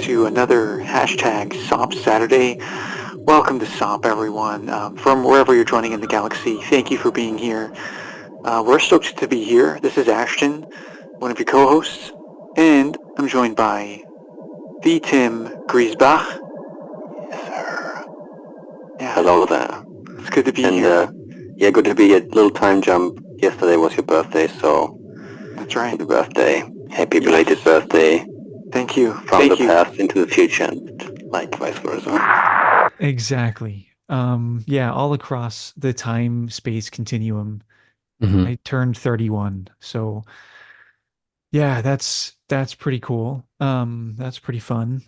to another hashtag SOMP Saturday. Welcome to SOMP, everyone. From wherever you're joining in the galaxy, thank you for being here. We're stoked to be here. This is Ashton, one of your co-hosts, and I'm joined by the Tim Griesbach. Yes, sir. Yeah. Hello there. It's good to be here. Yeah, good to be here. Little time jump. Yesterday was your birthday, so That's right. happy birthday. Happy belated birthday. Thank you. From the past into the future, and like vice versa. Exactly. Yeah, all across the time-space continuum. Mhm. I turned 31. So yeah, that's pretty cool. That's pretty fun.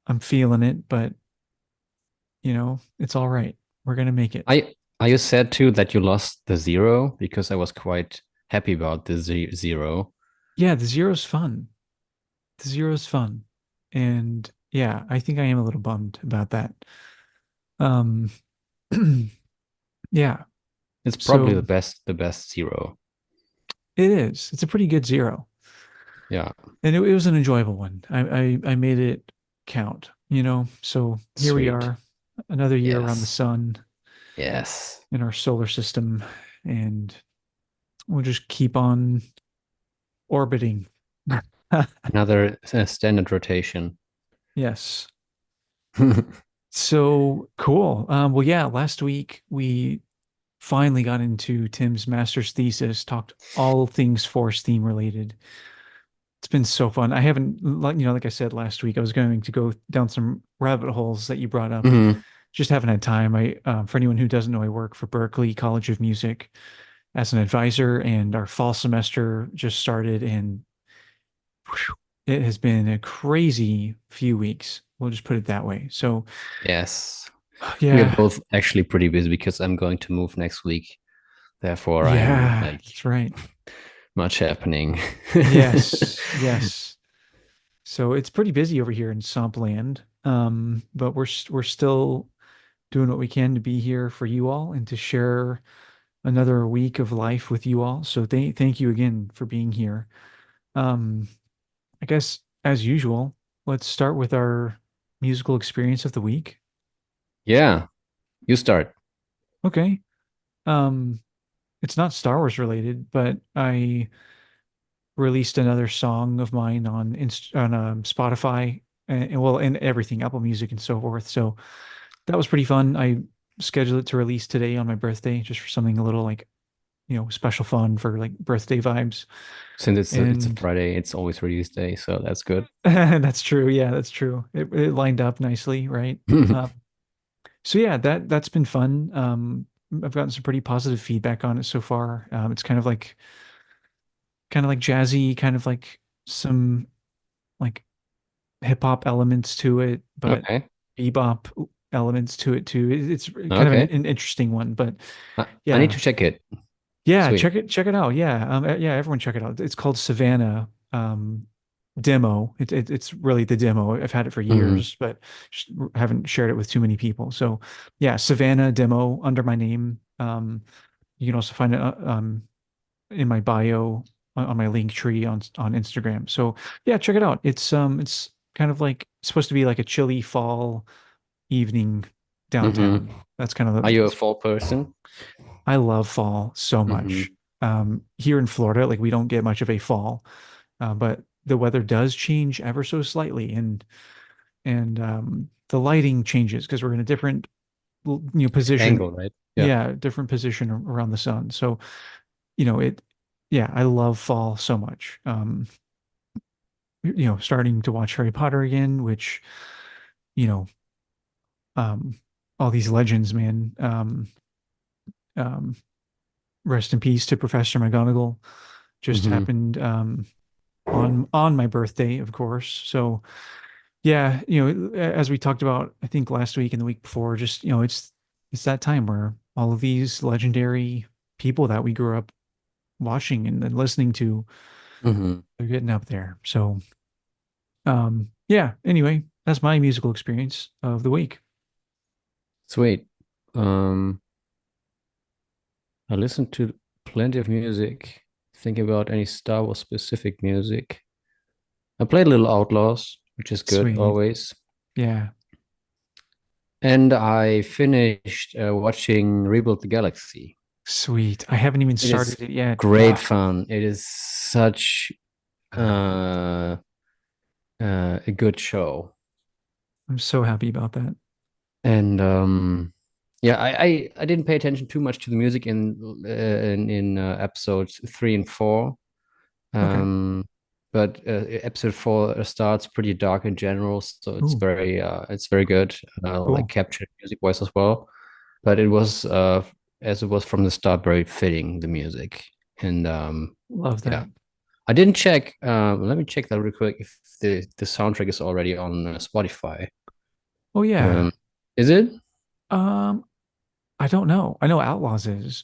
I'm feeling it, but it's all right. We're gonna make it. Are you sad too that you lost the zero? Because I was quite happy about the zero. Yeah, the zero's fun. The zero's fun. And yeah, I think I am a little bummed about that. Yeah. It's probably So the best zero. it is. It's a pretty good zero. Yeah. And it was an enjoyable one. I made it count, So here we Sweet. are, another year around the Yes. sun Yes. in our solar system, and we'll just keep on orbiting. Another standard rotation. Yes. So cool. Well, yeah, last week we finally got into Tim's master's thesis, talked all things Force theme related. It's been so fun. I haven't, like I said last week, I was going to go down some rabbit holes that you brought up. Mhm. Just haven't had time. For anyone who doesn't know, I work for Berklee College of Music as an advisor, and our fall semester just started, and whew, it has been a crazy few weeks. We'll just put it that way. So Yes. We are yeah, both actually pretty busy because I'm going to move next week. Therefore, yeah, I'm like that's right. much happening. Yes, yes. So it's pretty busy over here in Swamp Land. But we're still doing what we can to be here for you all and to share another week of life with you all. So thank you again for being here. Um, I guess as usual, let's start with our musical experience of the week. Yeah. You start. Okay. Um, it's not Star Wars related, but I released another song of mine on Spotify and everything, Apple Music and so forth. So that was pretty fun. I scheduled it to release today on my birthday, just for something a little like, special fun for like birthday vibes. Since it's a And Friday, it's always release day, so that's good. that's true. Yeah, that's true. It lined up nicely, right? Um, so yeah, that's been fun. I've gotten some pretty positive feedback on it so far. It's kind of like jazzy, kind of like some like hip hop elements to it, but Okay. bebop elements to it too. It's kind of Okay. an interesting one, but I need yeah, to check it. yeah, Sweet. check it out. Yeah, yeah, everyone check it out. It's called Savannah Demo. It's really the demo. I've had it for Mhm. years, but haven't shared it with too many people. So yeah, Savannah Demo under my name. You can also find it in my bio on my link tree on Instagram. So yeah, check it out. It's kind of like supposed to be like a chilly fall evening downtown. Mhm. That's kind of Are you a the, fall person? I love fall so Mhm. much. Here in Florida, like we don't get much of a fall, but the weather does change ever so slightly, and the lighting changes because we're in a different position. Angle, right? Yeah. Yeah, different position around the sun. So it. Yeah, I love fall so much. Starting to watch Harry Potter again, which you know, um, all these legends, man. Um, Rest in peace to Professor McGonagall. Just Mhm. happened on my birthday, of course. So yeah, as we talked about, I think last week and the week before, just it's that time where all of these legendary people that we grew up watching and then listening to, Mhm. they're getting up there. So yeah, anyway, that's my musical experience of the week. Sweet. I listened to plenty of music, thinking about any Star Wars specific music. I played Little Outlaws, which is good Sweet. always. Yeah. And I finished watching Rebuild the Galaxy. Sweet. I haven't even It is started it yet. great Ah, fun. It is such uh, a good show. I'm so happy about that. And yeah, I didn't pay attention too much to the music in episodes 3 and 4. Okay. Um, but episode 4 starts pretty dark in general, so Ooh, it's very good. Like cool. captured music wise as well. But it was as it was from the start very fitting the music. And Love yeah, that. I didn't check. Let me check that real quick if the soundtrack is already on Spotify. Oh yeah. Is it? Um, I don't know. I know Outlaws is.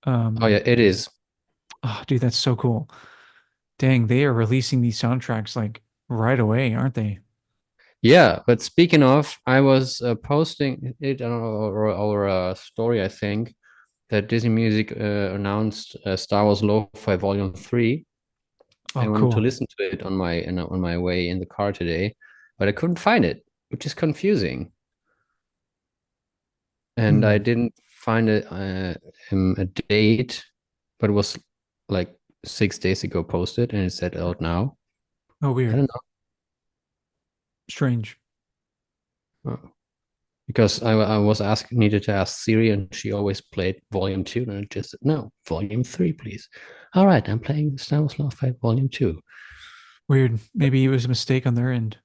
Oh yeah, Um, it is. oh, dude, that's so cool. Dang, they are releasing these soundtracks like right away, aren't they? Yeah, but speaking of, I was posting it on our story, I think, that Disney Music announced Star Wars Lo-Fi Volume 3. I Oh, wanted to cool. listen to it on my way in the car today, but I couldn't find it, which is confusing. And I Hmm. didn't find a date, but it was like 6 days ago posted, and it said out now. Oh, I weird. don't Strange. know. Because I was needed to ask Siri, and she always played Volume 2, and I just said, no, Volume 3, please. All right, I'm playing Star Wars Lo-Fi Volume 2. Weird. Maybe it was a mistake on their end.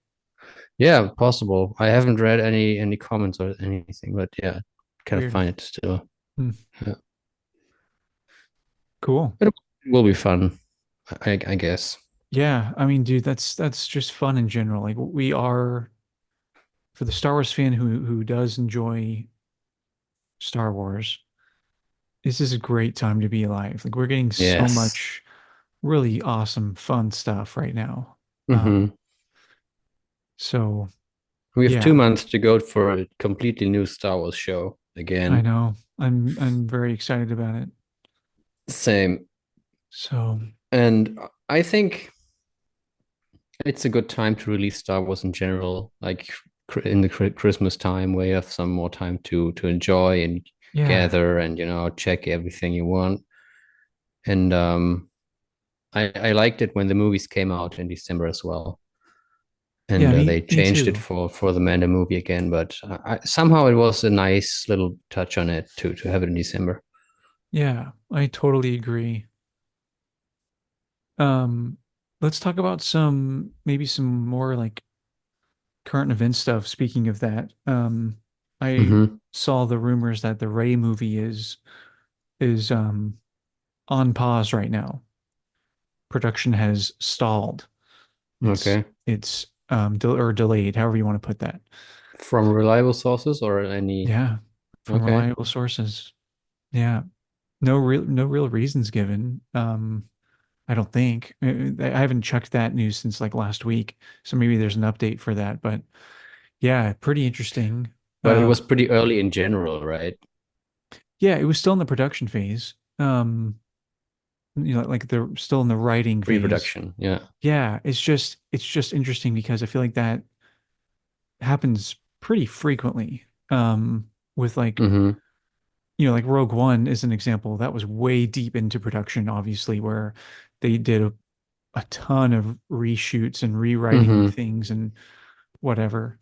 Yeah, possible. I haven't read any comments or anything, but yeah, kind of Weird. find it still. Hmm. Yeah. Cool. But it will be fun, I guess. Yeah, I mean, dude, that's just fun in general. Like we are for the Star Wars fan who does enjoy Star Wars, this is a great time to be alive. Like we're getting so Yes. much really awesome, fun stuff right now. Hmm. Um, so We have two yeah, months to go for a completely new Star Wars show I again. know. I'm very excited about it. Same. So And I think it's a good time to release Star Wars in general, like in the Christmas time, where you have some more time to enjoy and yeah, gather and check everything you want. And I liked it when the movies came out in December as well, yeah, and me they me changed it too. for the Mando movie again. But somehow it was a nice little touch on it to have it in December. Yeah, I totally agree. Um, let's talk about some maybe some more like current event stuff. Speaking of that, I Hmm. saw the rumors that the Ray movie is on pause right now. Production has stalled. It's Okay. it's or delayed, however you want to put that. From reliable sources or any? Yeah, from Okay. reliable sources. Yeah, no real reasons given. I don't think. I haven't checked that news since like last week, so maybe there's an update for that. But yeah, pretty interesting. But it Uh, was pretty early in general, right? yeah, it was still in the production phase. Like they're still in the writing phase. Pre-production. Yeah. Yeah, it's just interesting because I feel like that happens pretty frequently. With like Hmm. like Rogue One is an example that was way deep into production, obviously, where they did a ton of reshoots and rewriting Hmm. things and whatever.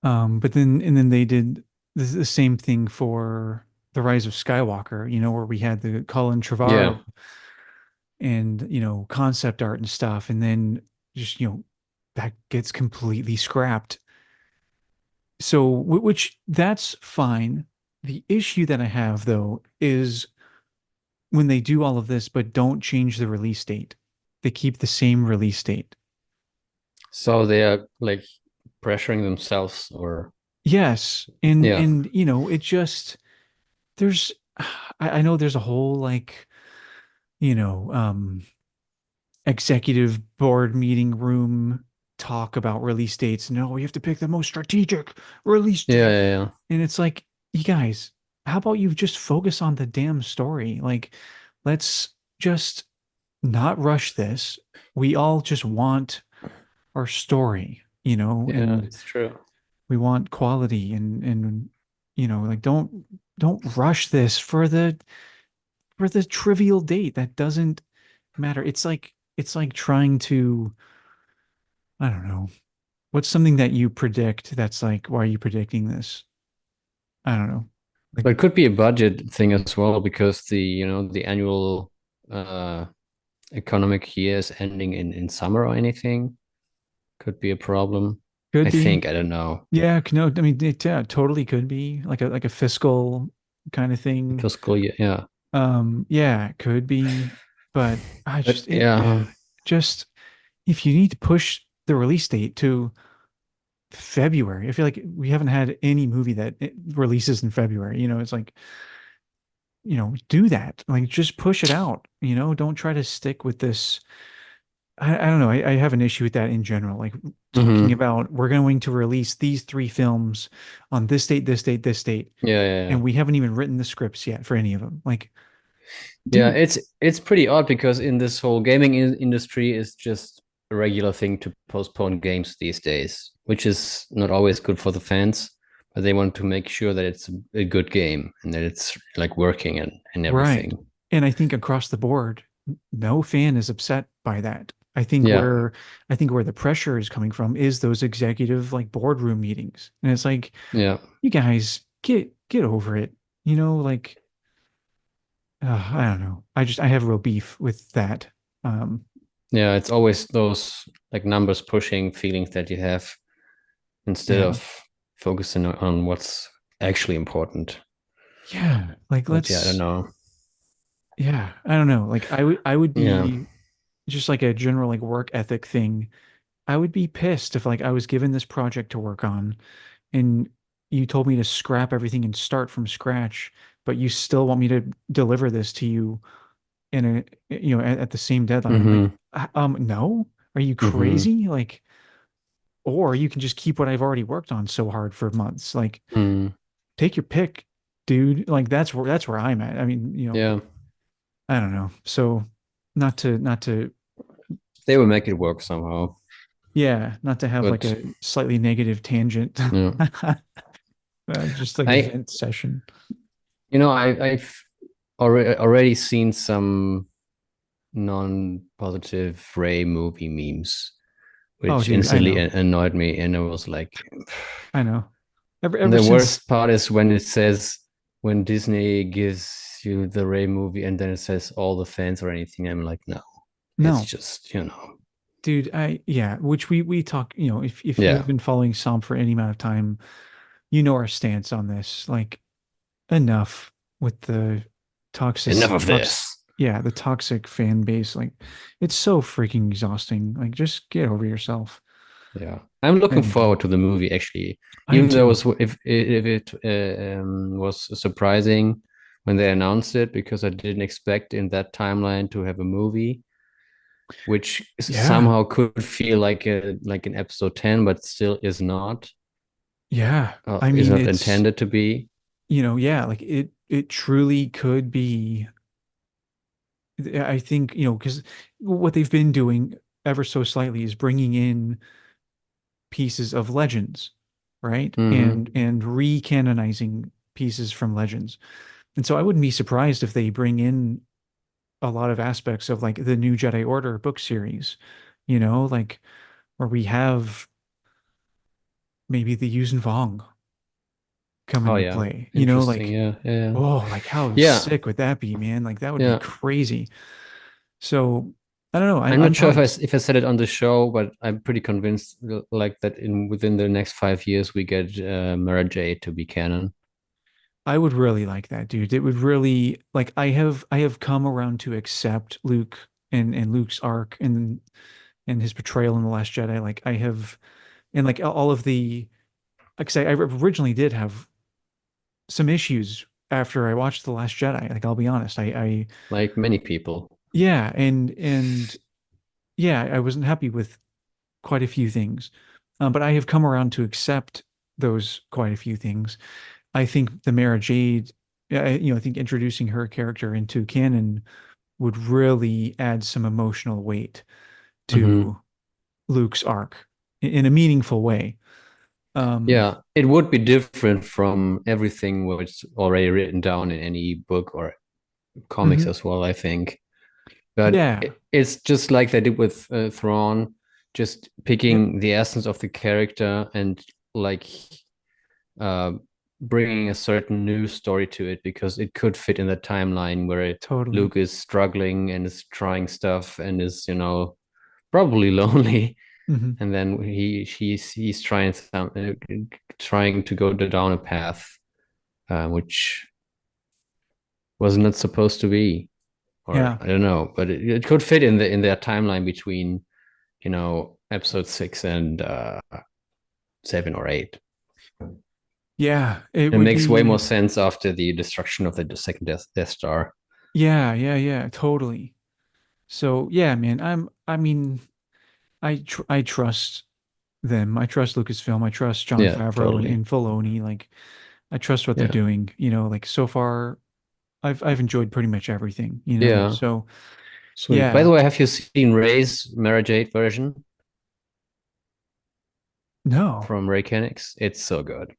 But then they did the same thing for The Rise of Skywalker, where we had the Colin Yeah. Trevorrow and concept art and stuff, and then just that gets completely scrapped. So which that's fine. The issue that I have though is when they do all of this but don't change the release date. They keep the same release date. So they are like pressuring themselves or Yes, and yeah. and it just there's I know there's a whole like you know executive board meeting room talk about release dates. No, we have to pick the most strategic release Yeah, date. yeah, yeah. And it's like, you guys, how about you just focus on the damn story? Like, let's just not rush this. We all just want our story. Yeah, and it's true. we want quality and like don't rush this for the trivial date that doesn't matter. It's like trying to, I don't know. What's something that you predict that's like, why are you predicting this? I don't know. Like, But it could be a budget thing as well because the annual uh economic year is ending in summer or anything. Could be a problem. could I be. think, I don't know. Yeah, no, I mean, it totally could be like a fiscal kind of thing. Fiscal year, yeah. Yeah, it could be, but I But just yeah. just if you need to push the release date to February, I feel like we haven't had any movie that it releases in February. It's like, do that. Like, just push it out. Don't try to stick with this. I don't know. I have an issue with that in general. Like, talking Hmm. about, we're going to release these three films on this date, this date, this date, Yeah, yeah, yeah. and we haven't even written the scripts yet for any of them. Like, Yeah, dude, it's pretty odd because in this whole gaming industry, it's just a regular thing to postpone games these days, which is not always good for the fans, but they want to make sure that it's a good game and that it's like working and right. everything. And I think across the board, no fan is upset by that. Yeah. I think where the pressure is coming from is those executive like boardroom meetings. And it's like, Yeah. you guys get over it. Like, I don't know. I have real beef with that. Um, Yeah, it's always those like numbers pushing feelings that you have instead yeah. of focusing on what's actually important. Yeah. Like, But yeah, I don't know. yeah, I don't know. Like, I would Yeah. be just like a general like work ethic thing. I would be pissed if like I was given this project to work on and you told me to scrap everything and start from scratch, but you still want me to deliver this to you in at the same deadline. Like, Mm-hmm. no, are you Mm-hmm. crazy? Like, or you can just keep what I've already worked on so hard for months. Like, Mm. take your pick, dude. Like, that's where I'm at. I mean, Yeah. I don't know. So, not to They will make it work somehow. yeah, not to have like But a slightly negative tangent. yeah. Just like I vent session. I've already seen some non-positive Ray movie memes, Oh, which dude, I instantly know. annoyed me, and I was like, I know. Ever and the since worst part is when it says when Disney gives you the Ray movie and then it says all the fans or anything. I'm like, no, it's no, just dude, yeah, which we talk, if you yeah, have been following SOMP for any amount of time, you know our stance on this. Like, enough with the enough toxic of tox this. yeah, the toxic fan base. Like, it's so freaking exhausting. Like, just get over yourself. Yeah, I'm looking And forward to the movie actually, I am even though it too. was if it was surprising when they announced it because I didn't expect in that timeline to have a movie, which Yeah. somehow could feel like a like an episode 10, but still Yeah. I is mean, not it's, intended to be. yeah, like it truly could be. I think, because what they've been doing ever so slightly is bringing in pieces of legends, right? Hmm. And recanonizing pieces from legends. And so I wouldn't be surprised if they bring in a lot of aspects of like the New Jedi Order book series, like where we have maybe the Yuuzhan Vong come Oh into yeah, play, interesting. like, Yeah, yeah, oh, like how yeah, sick would that be, man? Like, that would be yeah. crazy. So I don't know. I'm I'm not sure if pumped. if I said it on the show, but I'm pretty convinced like that in within the next 5 years we get Mara Jade to be canon. I would really like that, dude. It would really, like, I have come around to accept Luke and Luke's arc and his portrayal in The Last Jedi. Like, I have, and like all of the, like, I originally did have some issues after I watched The Last Jedi. Like, I'll be honest. Like many people. Yeah, and yeah, I wasn't happy with quite a few things. But I have come around to accept those quite a few things. I think the Mara Jade, I think introducing her character into canon would really add some emotional weight Hmm. to Luke's arc. in a meaningful way. Yeah, it would be different from everything what's already written down in any book or comics mhm. as well, I think. But Yeah. it's just like they did with Thrawn, just Yep. picking the essence of the character and like uh, bringing a certain new story to it because it could fit in the timeline where Totally. Luke is struggling and is trying stuff and is, probably lonely. Hmm. And then he's trying trying to go down a path which was not supposed to be, or Yeah. I don't know, but it could fit in their timeline between episode 6 and 7 or 8. Yeah. It It would makes way more be. sense after the destruction of the second Death Star. Yeah. Yeah. Yeah. Totally. So yeah, man. I mean, I trust them. I trust Lucasfilm. I trust Jon Yeah, Favreau totally. and Filoni. Like, I trust what they're Yeah, doing. Like so far, I've enjoyed pretty much everything. yeah, So sweet. By the yeah. way, have you seen Ray's Mara Jade version No. from Ray Kenix? It's so good.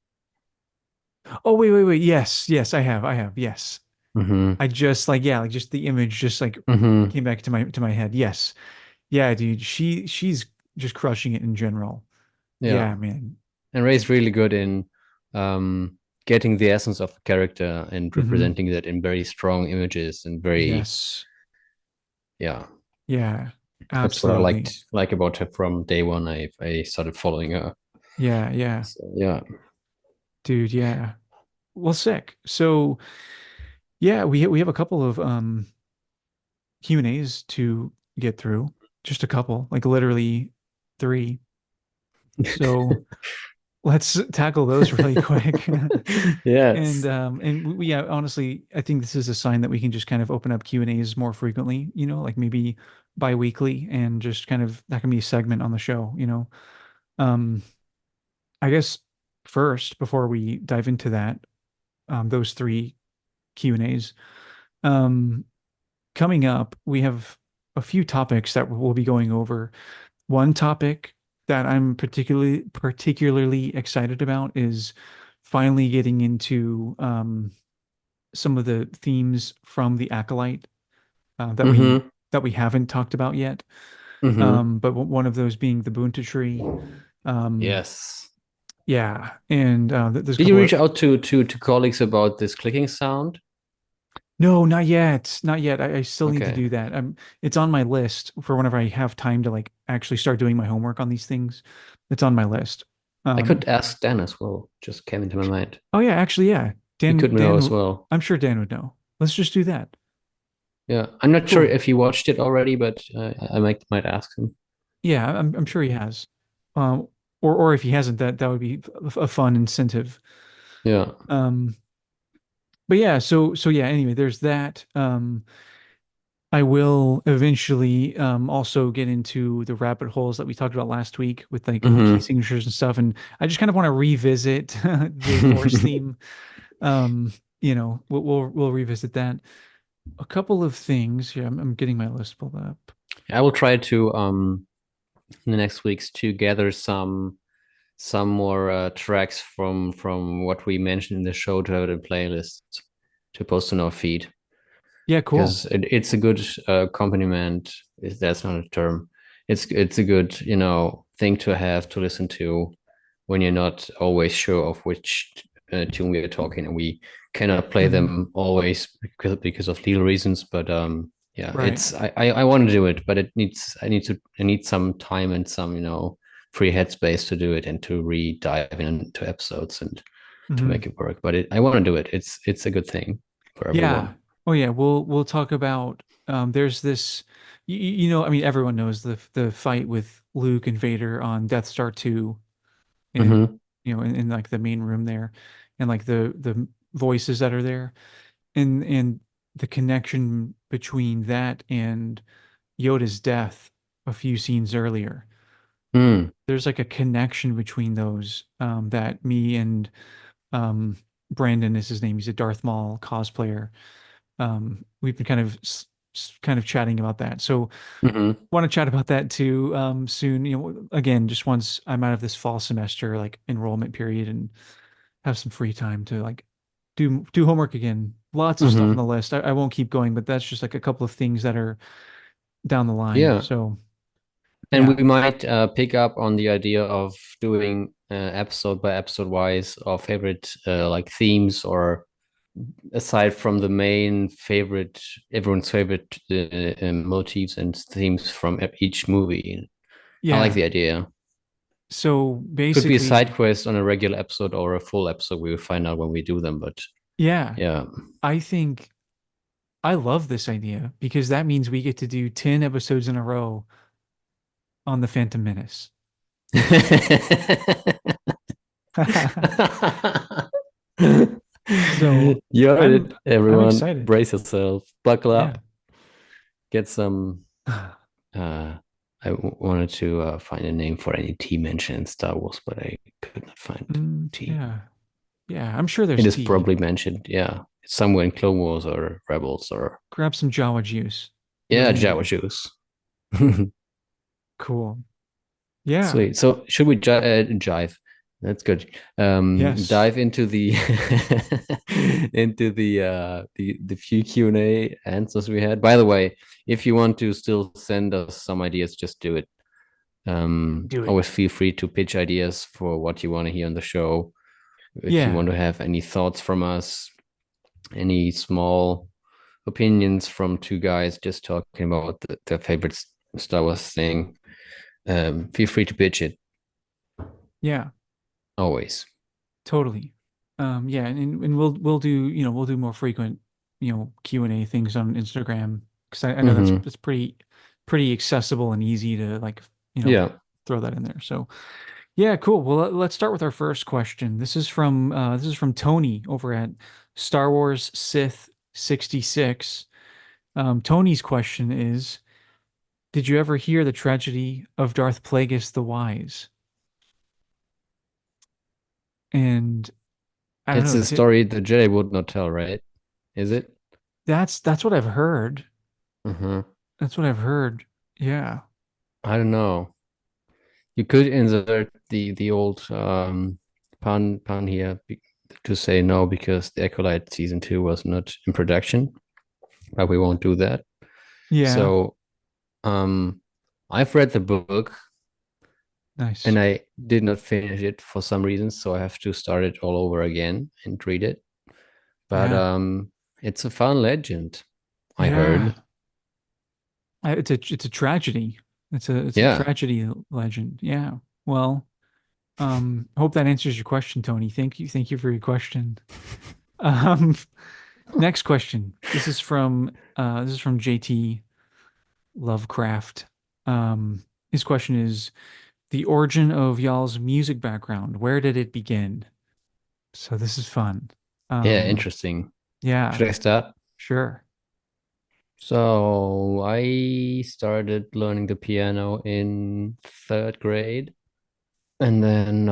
Oh, wait, wait, wait. Yes, yes, I have. I have. Yes. Mm-hmm. I just like, yeah, like just the image just like Mm-hmm. came back to my head. Yes. Yeah, dude. She's just crushing it in general. Yeah. Yeah, man. And Ray's really good in um, getting the essence of the character and Hmm. representing that in very strong images and very, Yes. yeah. Yeah. That's what I Absolutely. like about her from day one. I started following her. Yeah, yeah. So, yeah. Dude, yeah. Well, sick. So, yeah, we have a couple of Q&As to get through. Just a couple, like literally three. So, let's tackle those really quick. And Yes. yeah, honestly, I think this is a sign that we can just kind of open up Q&As more frequently, like maybe bi-weekly and just kind of that can be a segment on the show. Um, I guess first, before we dive into that, those three Q&As, um, coming up, we have a few topics that we'll be going over. One topic that I'm particularly excited about is finally getting into some of the themes from the Acolyte that we Mm-hmm. haven't talked about yet. Mm-hmm. But one of those being the Boonta tree. Um, Yes. yeah, and there's a Did you couple of reach out to colleagues about this clicking sound? no, not yet, not yet. I still need to Okay. do that. It's on my list for whenever I have time to like actually start doing my homework on these things. It's on my list. I Um, could ask Dan as well. Just came into my mind. oh yeah, actually, yeah. He Dan, could know as Dan, well. I'm sure Dan would know. Let's just do that. Yeah. I'm not sure Cool. if he watched it already, but I might ask him. Yeah, I'm sure he has. Um, or if he hasn't, that would be a fun incentive. Yeah. Um, but yeah, so yeah. Anyway, there's that. I will eventually also get into the rabbit holes that we talked about last week with like key Mm-hmm. signatures and stuff, and I just kind of want to revisit the Force theme. Um, we'll revisit that. A couple of things. Yeah, I'm getting my list pulled up. I will try to in the next weeks to gather some more tracks from what we mentioned in the show to have it in playlists to post on our feed Yeah, cool. because it's a good accompaniment. If that's not a term, it's a good thing to have to listen to when you're not always sure of which tune we are talking, and we cannot play Hmm. them always because of legal reasons. But yeah, Right. I want to do it, but I need some time and some free headspace to do it and to re-dive into episodes and to Hmm. make it work. But I want to do it. It's a good thing for Yeah. everyone. Oh yeah. We'll talk about. There's this. I mean, everyone knows the fight with Luke and Vader on Death Star 2 in Hmm. in like the main room there and like the voices that are there and the connection between that and Yoda's death a few scenes earlier. Mm. There's like a connection between those that me and Brandon is his name. He's a Darth Maul cosplayer. We've been kind of kind of chatting about that. So Hmm. want to chat about that too soon. Again, just once I'm out of this fall semester like enrollment period and have some free time to like do homework again. Lots of stuff on Hmm. the list. I won't keep going, but that's just like a couple of things that are down the line. Yeah. So And yeah, we might pick up on the idea of doing episode by episode wise our favorite like themes, or aside from the main favorite, everyone's favorite motifs and themes from each movie. I like yeah. the idea. So Could be a side basically, quest on a regular episode or a full episode. We will find out when we do them. But yeah, yeah. I think I love this idea because that means we get to do 10 episodes in a row on the Phantom Menace. So You heard I'm it, I'm everyone. excited. Brace yourself, buckle Yeah. up, get some. Uh, wanted to find a name for any T mentioned in Star Wars, but I could not find T. Yeah. Yeah. I'm sure It there's is tea. probably mentioned, yeah. It's somewhere in Clone Wars or Rebels or Grab some Jawa juice. yeah, Really Jawa need. juice. Cool. Yeah. Sweet. So should we jive? That's good. Yes. Dive into the into the few Q&A answers we had. By the way, if you want to still send us some ideas, just do it. Do it. Always feel free to pitch ideas for what you want to hear on the show. If you want Yeah. to have any thoughts from us, any small opinions from two guys just talking about their favorite Star Wars thing, feel free to pitch it. Yeah. Always. Totally. Yeah, and we'll do, we'll do more frequent, Q&A things on Instagram because I know that's Mm-hmm. it's pretty accessible and easy to like, Yeah. throw that in there. So yeah, cool. Well, let's start with our first question. This is from Tony over at Star Wars Sith 66. Tony's question is, did you ever hear the tragedy of Darth Plagueis the Wise? And I don't It's know, a story the Jedi would not tell, right? Is it? that's what I've heard. Mm-hmm. That's what I've heard. Yeah. I don't know. You could insert the old pun here to say no because the Acolyte season 2 was not in production, but we won't do that. Yeah. So I've read the book Nice. and I did not finish it for some reason, so I have to start it all over again and read it. But Yeah. it's a fun legend, I Yeah. heard. It's a tragedy. It's a Yeah. tragedy legend. Yeah. Well, hope that answers your question, Tony. Thank you for your question. Um, next question. This is from JT Lovecraft. His question is the origin of y'all's music background. Where did it begin? So this is fun. Yeah, Um, interesting. yeah, Should I start? sure. So I started learning the piano in third grade, and then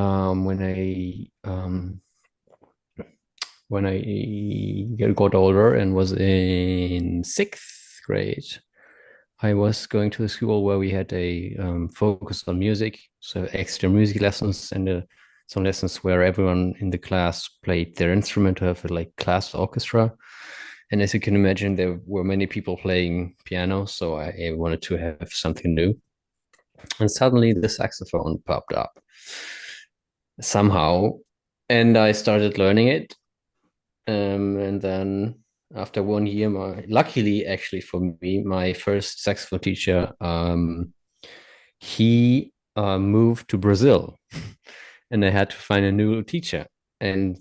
when I got older and was in sixth grade, I was going to a school where we had a focus on music, so extra music lessons and some lessons where everyone in the class played their instrument to have a like class orchestra. And as you can imagine, there were many people playing piano, so I wanted to have something new. And suddenly the saxophone popped up somehow, and I started learning it. And then after 1 year, luckily actually for me, my first saxophone teacher, he moved to Brazil, and I had to find a new teacher. And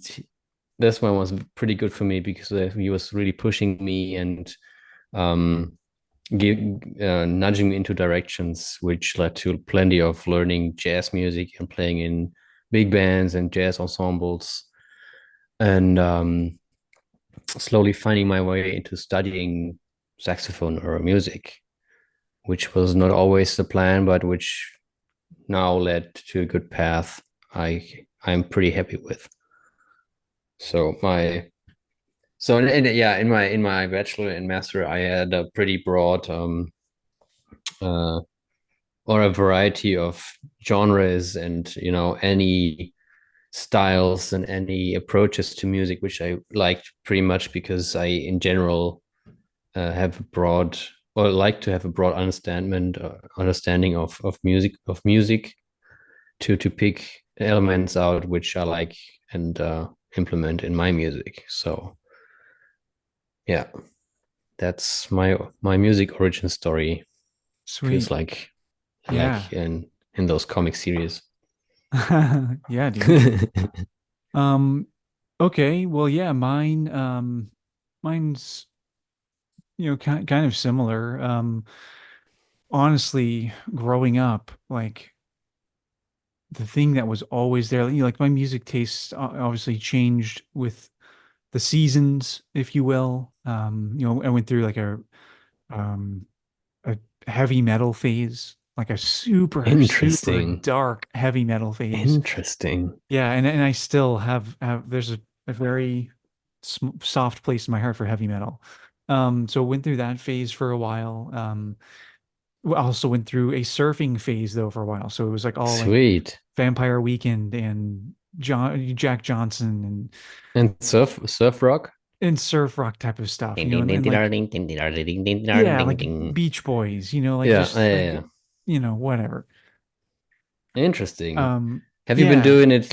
this one was pretty good for me because he was really pushing me and um, nudging me into directions, which led to plenty of learning jazz music and playing in big bands and jazz ensembles, and slowly finding my way into studying saxophone or music, which was not always the plan, but which now led to a good path I'm pretty happy with. So my So yeah, in my bachelor and master, I had a pretty broad uh or a variety of genres and any styles and any approaches to music, which I liked pretty much because I in general have a broad or like to have a broad understanding of music to pick elements out which I like and implement in my music. So yeah, that's my music origin story. Feels Sweet. like Yeah. in those comic series. Yeah, dude. Um, okay. Well, yeah, mine's, kind of similar. Honestly, growing up, like the thing that was always there, like my music tastes obviously changed with the seasons, if you will. I went through like um a heavy metal phase, like a super, super Interesting. dark heavy metal phase. Interesting. Yeah, and I still have there's a very soft place in my heart for heavy metal. So went through that phase for a while. Also went through a surfing phase though for a while. So it was like all like Sweet. Vampire Weekend and Jack Johnson And surf rock? and surf rock type of stuff, Ding ding ding and ding like, ding ding ding ding ding ding yeah, ding like ding. Beach Boys, like Yeah, just yeah, like, yeah. whatever. Interesting. Have you been Yeah, doing it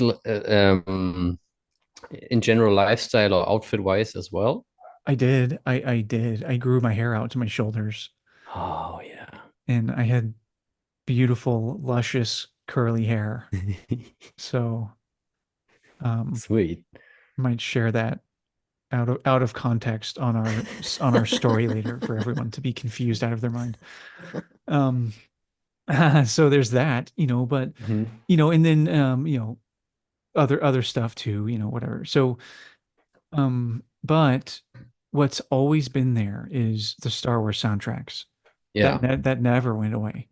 in general lifestyle or outfit wise as well? I did. I did. I grew my hair out to my shoulders Oh yeah. and I had beautiful, luscious, curly hair. So, um, Sweet. might share that out of context on our story later for everyone to be confused out of their mind. Um, so there's that, but Mhm. and then other stuff too, whatever. So, but what's always been there is the Star Wars soundtracks Yeah. that never went away.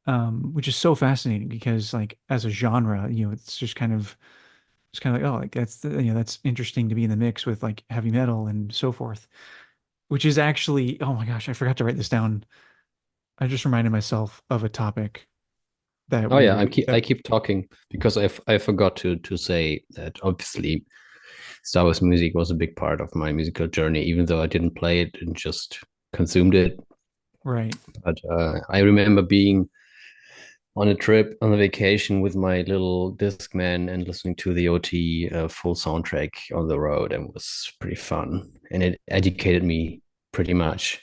Which is so fascinating because like as a genre, it's kind of like, oh, like that's interesting to be in the mix with like heavy metal and so forth, which is actually, oh my gosh, I forgot to write this down. I just reminded myself of a topic that Oh we yeah, were I that keep talking because I forgot to say that obviously Star Wars music was a big part of my musical journey, even though I didn't play it and just consumed it. right. But I remember being on a trip on a vacation with my little Discman and listening to the OT full soundtrack on the road, and it was pretty fun. And it educated me pretty much,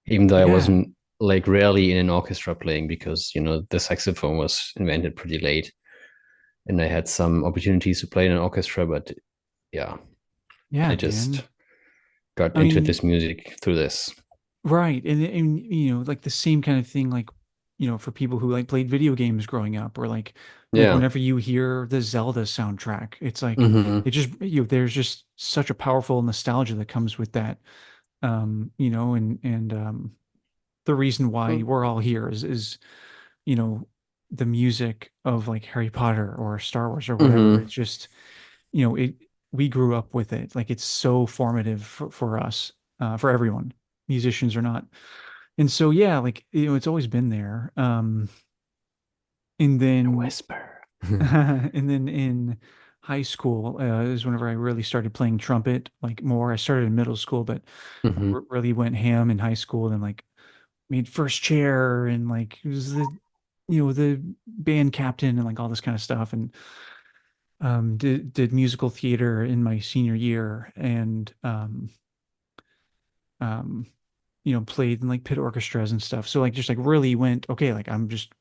even though I Yeah. wasn't like rarely in an orchestra playing because the saxophone was invented pretty late, and I had some opportunities to play in an orchestra, but yeah, I Yeah, man. just got I into mean, this music through this. right. And like the same kind of thing, like, for people who like played video games growing up, or like Yeah. whenever you hear the Zelda soundtrack, it's like Hmm. it just there's just such a powerful nostalgia that comes with that. And the reason why we're all here is, you know, the music of like Harry Potter or Star Wars or whatever. Hmm. It's just, it we grew up with it. Like it's so formative for us, for everyone, musicians or not. And so yeah, like it's always been there. And A then whisper. and then in high school is whenever I really started playing trumpet like more. I started in middle school, but Hmm. really went ham in high school and like made first chair and like was the band captain and like all this kind of stuff, and did musical theater in my senior year, and um played in like pit orchestras and stuff. So like just like really went, okay, like I'm just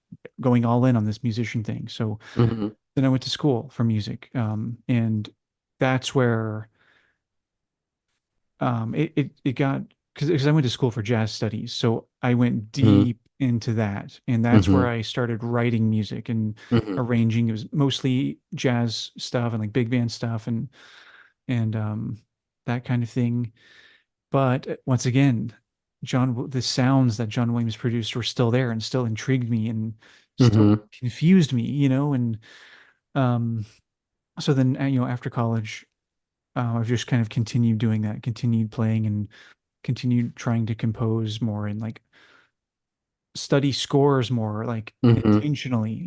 going all in on this musician thing. So Hmm. then I went to school for music, and that's where it got, because I went to school for jazz studies, so I went Hmm. deep into that, and that's where Hmm. I started writing music and Hmm. arranging. It was mostly jazz stuff and like big band stuff and that kind of thing. But once again, the sounds that John Williams produced were still there and still intrigued me and still Hmm. confused me, and um, so then after college. I've just kind of continued doing that, continued playing and continued trying to compose more and like study scores more like Mm-hmm. intentionally,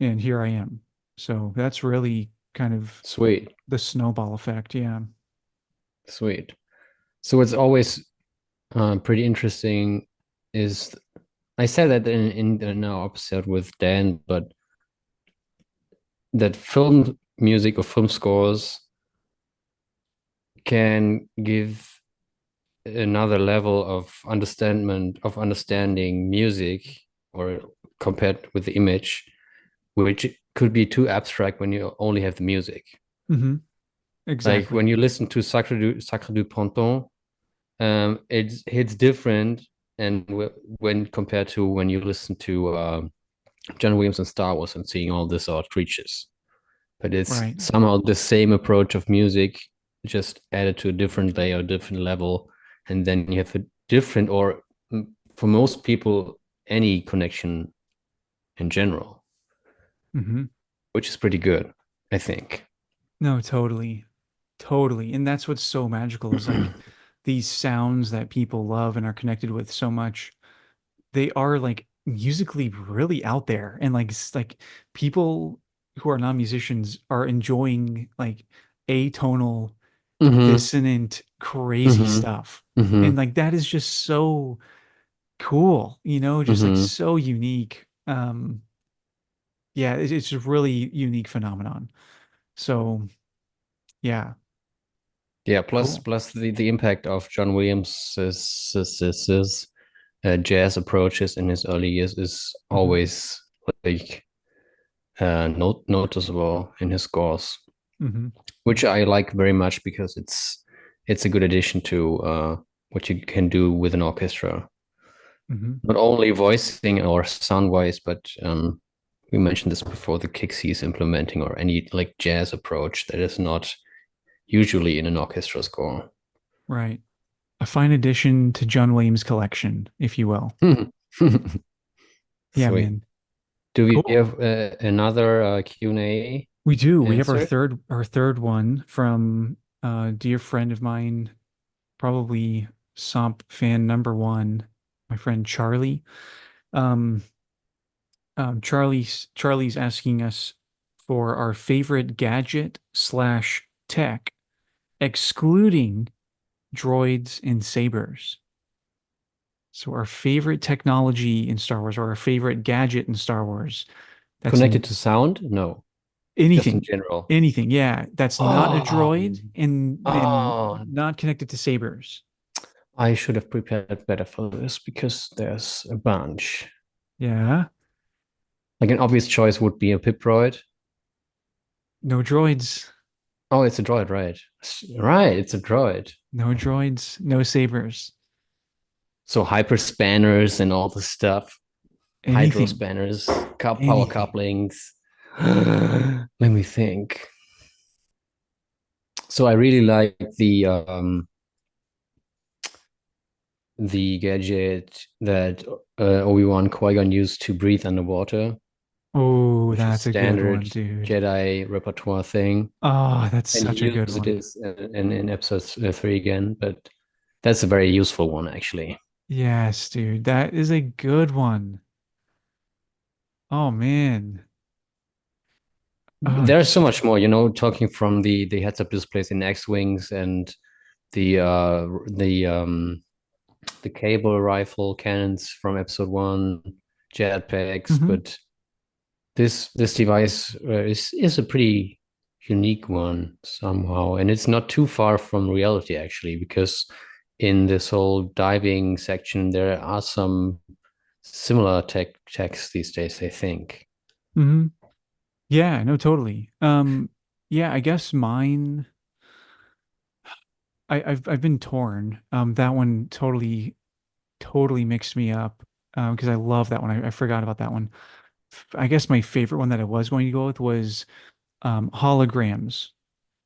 and here I am. So that's really kind of Sweet, the snowball effect. Yeah. sweet. So it's always pretty interesting. Is I said that in our episode with Dan, but that film music or film scores can give another level of understanding music or compared with the image, which could be too abstract when you only have the music. Hmm. Like when Exactly. you listen to Sacre du Printemps, it hits different, and when compared to when you listen to John Williams and Star Wars and seeing all these odd creatures. But it's Right. somehow the same approach of music, just added to a different layer, different level, and then you have a different, or for most people, any connection in general, Hmm. which is pretty good, I think. No, totally. Totally. And that's what's so magical is like these sounds that people love and are connected with so much. They are like musically really out there and like like people who are non-musicians are enjoying like atonal, Mm-hmm. dissonant, crazy Mm-hmm. stuff. And Mm-hmm. like that is just so cool, just like Mm-hmm. so unique. Yeah, it's a really unique phenomenon. So yeah, Yeah. Plus, cool. plus the impact of John Williams' jazz approaches in his early years is Hmm. always like noticeable in his scores, Hmm. which I like very much because it's a good addition to what you can do with an orchestra. Hmm. Not only voicing or sound wise, but we mentioned this before, the kicks he's implementing or any like jazz approach that is not usually in an orchestra score. Right. A fine addition to John Williams' collection, if you will. Yeah, Sweet. man. Do we Cool. have another Q&A We do. We have our answer? third one from a dear friend of mine, probably SOMP fan number one, my friend Charlie. Um, Charlie's asking us for our favorite gadget slash tech, excluding droids and sabers. So our favorite technology in Star Wars, or our favorite gadget in Star Wars. That's Connected in to sound? No, just in anything, general. anything. Yeah, that's not a Oh, droid and oh, not connected to sabers. I should have prepared better for this because there's a bunch. Yeah, Like an obvious choice would be a Piproid. no droids, Oh, it's a droid, right? Right, it's a droid. no droids, no sabers. So hyper spanners and all the stuff, hydro Anything, spanners, power anything. couplings. Let me think. So I really like the gadget that Obi-Wan Qui-Gon used to breathe underwater, Oh, which is that's a good standard one, dude. Jedi repertoire thing. Oh, that's And such he a good used one. this in episode three again, but that's a very useful one actually. Yes, dude, that is a good one. Oh man. Oh, There's so much more, talking from the heads-up displays in X-wings and the uh the cable rifle cannons from episode one, jetpacks, mhm. but this device is a pretty unique one somehow, and it's not too far from reality actually, because in this whole diving section there are some similar techs these days, I think. Mhm. Yeah, no, totally. Yeah, I guess mine. I've been torn. That one totally mixed me up. Because I love that one. I forgot about that one. I guess my favorite one that I was going to go with was holograms.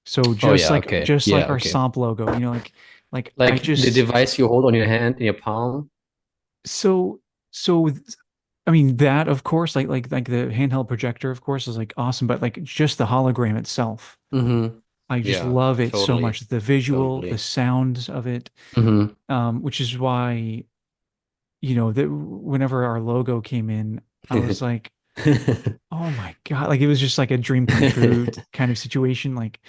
So Oh just yeah, like okay, just yeah, like our okay. SOMP logo, like I Like the just device you hold on your hand in your palm. so so I mean that of course like the handheld projector of course is like awesome, but like just the hologram itself. Mm-hmm. I just Yeah, love it so totally. much. The visual, the Totally. sounds of it, Hmm. which is why, that whenever our logo came in, I was like, oh my God, like it was just like a dream come true kind of situation. Like,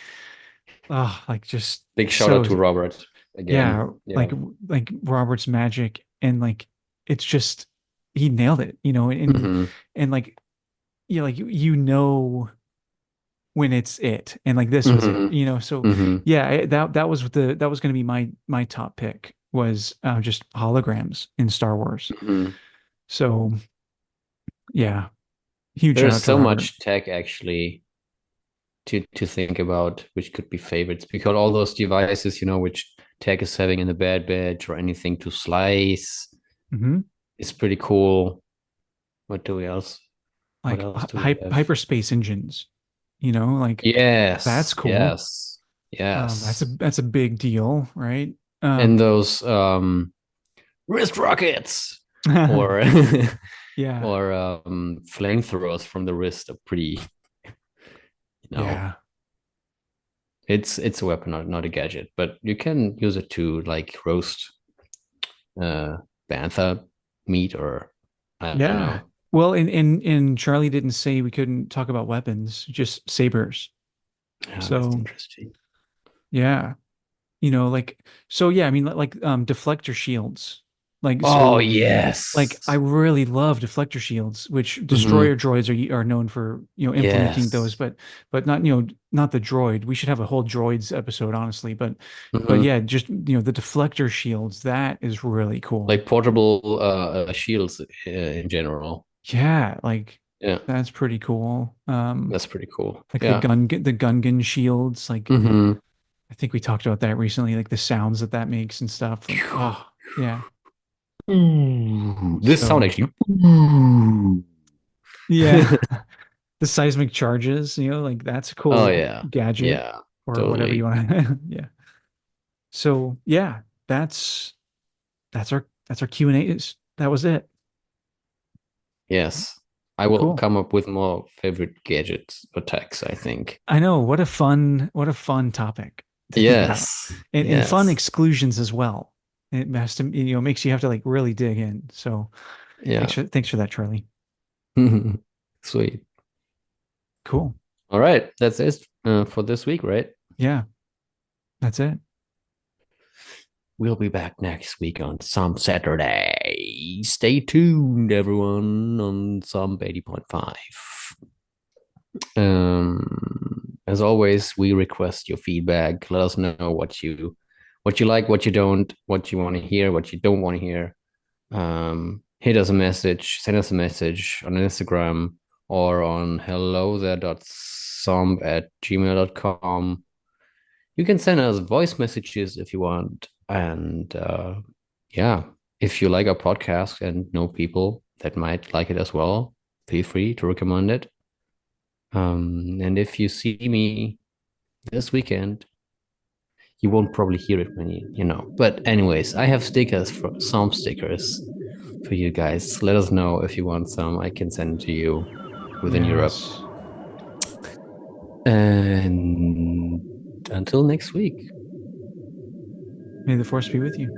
like just Big shout out so, to Robert yeah, again. Yeah. like Robert's magic. And like, it's just, he nailed it, Hmm. and like, like, when it's it, and like this was it, Hmm. so Hmm. yeah, that was going to be my top pick was just holograms in Star Wars. Hmm. So yeah, huge shout There's out to so Robert. much tech actually to think about, which could be favorites because all those devices, which tech is having in the bad batch or anything to slice Hmm. is pretty cool. What do we else? What Like else do we have? hyperspace engines, like that's Yes, cool. yes, That's a yes. that's a big deal, right? And those wrist rockets or Yeah, or flamethrowers from the wrist are pretty, you know, yeah, it's a weapon, not a gadget, but you can use it to like roast uh bantha meat or I don't yeah. know. Well, and Charlie didn't say we couldn't talk about weapons, just sabers. Yeah, that's So interesting. yeah, like, so yeah, I mean, like deflector shields, like, Oh so like I yes. really love deflector shields, which Hmm. destroyer droids are known for, implementing those, Yes. but not, not the droid. We should have a whole droids episode, honestly, but Hmm. yeah, just, the deflector shields, that is really cool. Like portable shields in general. Yeah, like Yeah, that's pretty cool. that's pretty cool. Like Yeah. the gun shields, like Hmm. I think we talked about that recently, like the sounds that makes and stuff. Like, oh yeah. Ooh, this sound So actually. Ooh. yeah, the seismic charges, like that's a Oh cool yeah, gadget yeah, or whatever you totally. want to. Yeah. So yeah, that's our Q&As. That was it. Yes, I will Cool. come up with more favorite gadgets or techs, I think. I know, what a fun topic to think about, Yes, and fun yes, exclusions as well. It has to, makes you have to like really dig in. So yeah. thanks for that, Charlie. Sweet. Cool. All right, that's it for this week, right? Yeah, that's it. We'll be back next week on some Saturday. Stay tuned, everyone, on some 80.5. As always, we request your feedback. Let us know what you like, what you don't, what you want to hear, what you don't want to hear. Hit us a message, send us a message on Instagram or on hellothere.somp@gmail.com. You can send us voice messages if you want. And yeah, if you like our podcast and know people that might like it as well, feel free to recommend it. And if you see me this weekend, you won't probably hear it when you. But anyways, I have stickers for some stickers for you guys. Let us know if you want some. I can send to you within Europe. Yes. And until next week. May the force be with you.